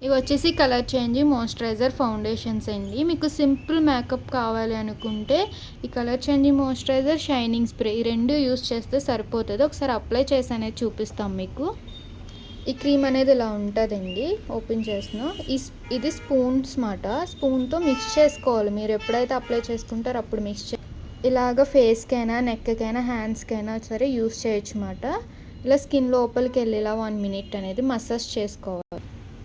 ఇవి వచ్చేసి colour change moisturiser foundations అండి. మీకు సింపుల్ మేకప్ కావాలి అనుకుంటే ఈ colour change moisturiser, shining spray ఈ రెండు యూస్ చేస్తే సరిపోతుంది. ఒకసారి అప్లై చేసి అనేది చూపిస్తాం మీకు. ఈ క్రీమ్ అనేది ఇలా ఉంటుందండి. ఓపెన్ చేసిన ఇది స్పూన్స్ మాట. స్పూన్తో మిక్స్ చేసుకోవాలి. మీరు ఎప్పుడైతే అప్లై చేసుకుంటారో అప్పుడు మిక్స్ ఇలాగ ఫేస్కైనా, నెక్కకైనా, హ్యాండ్స్కైనా సరే యూస్ చేయొచ్చు మాట. ఇలా స్కిన్ లోపలికి వెళ్ళి ఇలా 1 మినిట్ అనేది మసాజ్ చేసుకోవాలి.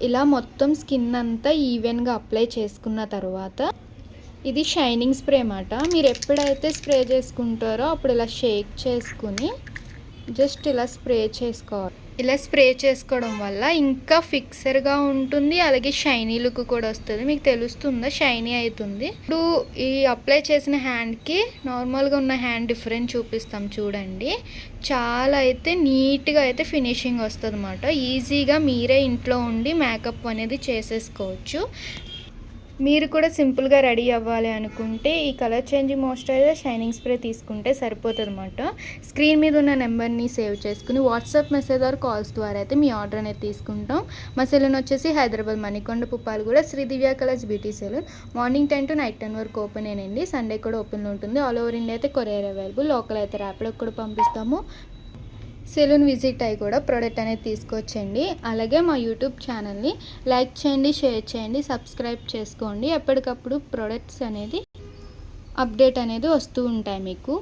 ఇలా మొత్తం స్కిన్ అంతా ఈవెన్గా అప్లై చేసుకున్న తర్వాత ఇది షైనింగ్ స్ప్రే మాట. మీరు ఎప్పుడైతే స్ప్రే చేసుకుంటారో అప్పుడు ఇలా షేక్ చేసుకుని జస్ట్ ఇలా స్ప్రే చేసుకోవాలి. ఇలా స్ప్రే చేసుకోవడం వల్ల ఇంకా ఫిక్సర్గా ఉంటుంది, అలాగే షైనీ లుక్ కూడా వస్తుంది. మీకు తెలుస్తుందా? షైనీ అవుతుంది. ఇప్పుడు ఈ అప్లై చేసిన హ్యాండ్కి నార్మల్గా ఉన్న హ్యాండ్ డిఫరెన్స్ చూపిస్తాం చూడండి. చాలా అయితే నీట్గా అయితే ఫినిషింగ్ వస్తుంది అన్నమాట. ఈజీగా మీరే ఇంట్లో ఉండి మేకప్ అనేది చేసేసుకోవచ్చు. మీరు కూడా సింపుల్గా రెడీ అవ్వాలి అనుకుంటే ఈ colour change moisturiser, shining spray తీసుకుంటే సరిపోతుంది అన్నమాట. స్క్రీన్ మీద ఉన్న నెంబర్ని సేవ్ చేసుకుని వాట్సాప్ మెసేజ్ ఆర్ కాల్స్ ద్వారా అయితే మీ ఆర్డర్ అనేది తీసుకుంటాం. మా సెలూన్ వచ్చేసి Hyderabad Manikonda Puppalaguda Sri Divya Colours Beauty Salon. Morning 10 to night 10 వరకు ఓపెన్ అయినండి. సండే కూడా ఓపెన్లో ఉంటుంది. ఆల్ ఓవర్ ఇండియా అయితే కొరియర్ అవైలబుల్. లోకల్ అయితే ర్యాపిడోకి కూడా పంపిస్తాము. సెలూన్ విజిట్ అయ్యి కూడా ప్రోడక్ట్ అనేది తీసుకొచ్చండి. అలాగే మా యూట్యూబ్ ఛానల్ని లైక్ చేయండి, షేర్ చేయండి, సబ్స్క్రైబ్ చేసుకోండి. ఎప్పటికప్పుడు ప్రోడక్ట్స్ అనేది అప్డేట్ అనేది వస్తూ ఉంటాయి మీకు.